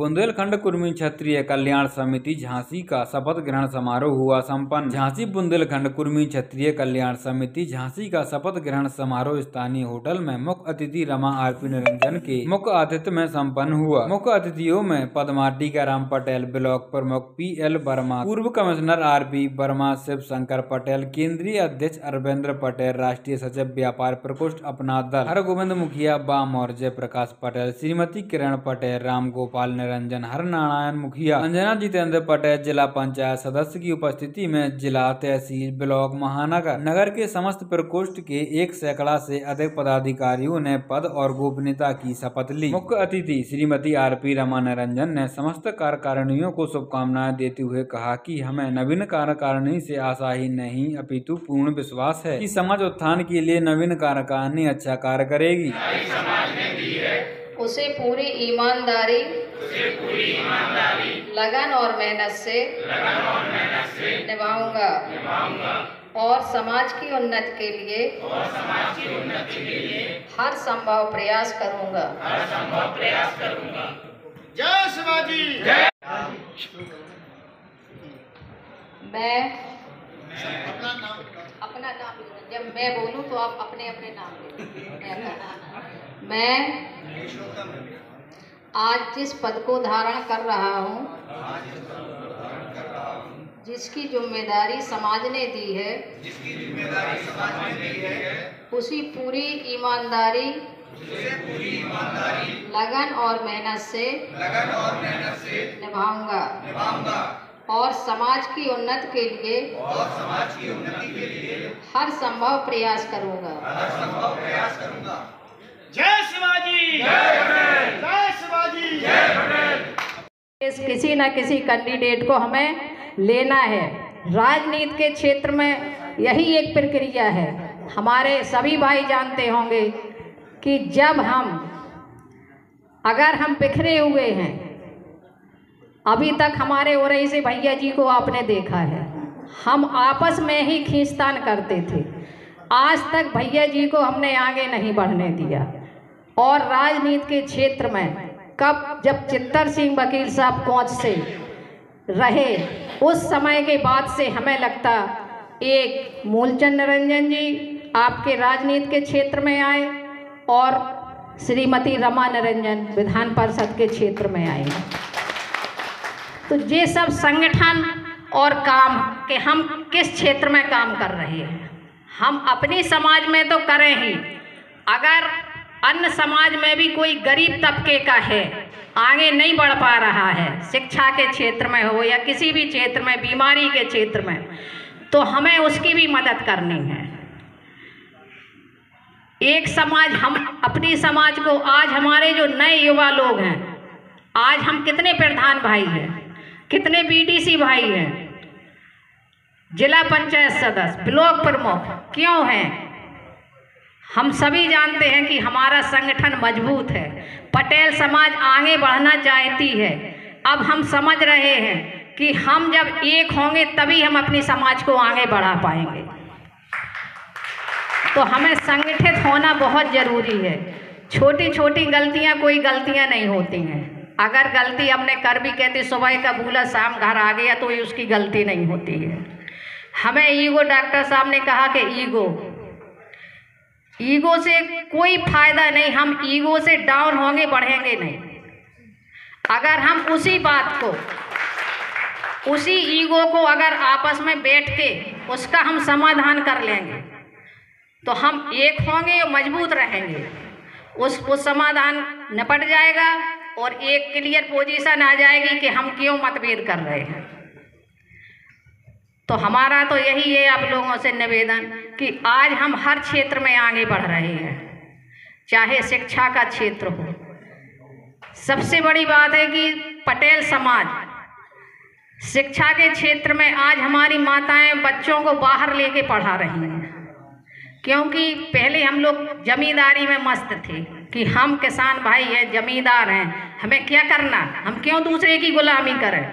बुंदेलखंड कुर्मी क्षत्रिय कल्याण समिति झांसी का शपथ ग्रहण समारोह हुआ संपन्न। झांसी बुंदेलखंड कुर्मी क्षत्रिय कल्याण समिति झांसी का शपथ ग्रहण समारोह स्थानीय होटल में मुख्य अतिथि रमा आरपी निरंजन के मुख्य आतिथ्य में संपन्न हुआ। मुख्य अतिथियों में पदमा टीकाराम पटेल, ब्लॉक प्रमुख PL वर्मा, पूर्व कमिश्नर RP वर्मा, शिव शंकर पटेल, केंद्रीय अध्यक्ष अरविंद्र पटेल, राष्ट्रीय सचिव व्यापार प्रकोष्ठ अपना दल हरगोविंद मुखिया बाम और जयप्रकाश पटेल, श्रीमती किरण पटेल, राम गोपाल निरंजन, हरनारायण मुखिया, अंजना जितेंद्र पटेल, जिला पंचायत सदस्य की उपस्थिति में जिला, तहसील, ब्लॉक, महानगर, नगर के समस्त प्रकोष्ठ के 1 सैकड़ा से अधिक पदाधिकारियों ने पद और गोपनीयता की शपथ ली। मुख्य अतिथि श्रीमती RP रमा निरंजन ने समस्त कार्यकारिणियों को शुभकामनाएं देते हुए कहा कि हमें नवीन कार्यकारिणी से आशा ही नहीं अपितु पूर्ण विश्वास है कि समाज उत्थान के लिए नवीन कार्यकारिणी अच्छा कार्य करेगी। उसे पूरी ईमानदारी, लगन और मेहनत से निभाऊंगा और समाज की उन्नति के लिए हर संभव प्रयास करूंगा। जय शिवाजी। मैं अपना नाम जब मैं बोलूं तो आप अपने अपने नाम लें। मैं आज जिस पद को धारण कर रहा हूं, जिसकी जिम्मेदारी समाज ने दी है, उसी पूरी ईमानदारी, लगन और मेहनत से निभाऊंगा और समाज की उन्नति के लिए हर संभव प्रयास करूंगा। जय शिवाजी। जय शिवाजी। किसी न किसी कैंडिडेट को हमें लेना है। राजनीति के क्षेत्र में यही एक प्रक्रिया है। हमारे सभी भाई जानते होंगे कि जब अगर हम बिखरे हुए हैं, अभी तक हमारे ओरई से भैया जी को आपने देखा है, हम आपस में ही खींचतान करते थे। आज तक भैया जी को हमने आगे नहीं बढ़ने दिया। और राजनीति के क्षेत्र में जब चित्तर सिंह वकील साहब कोच से रहे, उस समय के बाद से हमें लगता एक मूलचंद निरंजन जी आपके राजनीति के क्षेत्र में आए और श्रीमती रमा निरंजन विधान परिषद के क्षेत्र में आई। तो ये सब संगठन और काम के हम किस क्षेत्र में काम कर रहे हैं, हम अपनी समाज में तो करें ही, अगर अन्य समाज में भी कोई गरीब तबके का है, आगे नहीं बढ़ पा रहा है, शिक्षा के क्षेत्र में हो या किसी भी क्षेत्र में, बीमारी के क्षेत्र में, तो हमें उसकी भी मदद करनी है। एक समाज, हम अपनी समाज को, आज हमारे जो नए युवा लोग हैं, आज हम कितने प्रधान भाई हैं, कितने BDC भाई हैं, जिला पंचायत सदस्य, ब्लॉक प्रमुख क्यों हैं? हम सभी जानते हैं कि हमारा संगठन मजबूत है, पटेल समाज आगे बढ़ना चाहती है। अब हम समझ रहे हैं कि हम जब एक होंगे तभी हम अपनी समाज को आगे बढ़ा पाएंगे। तो हमें संगठित होना बहुत ज़रूरी है। छोटी छोटी गलतियां कोई गलतियां नहीं होती हैं। अगर गलती हमने कर भी कहते सुबह का भूला शाम घर आ गया तो ये उसकी गलती नहीं होती है। हमें ईगो, डॉक्टर साहब ने कहा कि ईगो से कोई फायदा नहीं, हम ईगो से डाउन होंगे, बढ़ेंगे नहीं। अगर हम उसी बात को, उसी ईगो को अगर आपस में बैठ के उसका हम समाधान कर लेंगे तो हम एक होंगे और मजबूत रहेंगे। उस समाधान निपट जाएगा और एक क्लियर पोजीशन आ जाएगी कि हम क्यों मतभेद कर रहे हैं। तो हमारा तो यही है आप लोगों से निवेदन कि आज हम हर क्षेत्र में आगे बढ़ रहे हैं, चाहे शिक्षा का क्षेत्र हो। सबसे बड़ी बात है कि पटेल समाज शिक्षा के क्षेत्र में आज हमारी माताएं बच्चों को बाहर लेके पढ़ा रही हैं, क्योंकि पहले हम लोग जमींदारी में मस्त थे कि हम किसान भाई हैं, जमींदार हैं, हमें क्या करना, हम क्यों दूसरे की गुलामी करें।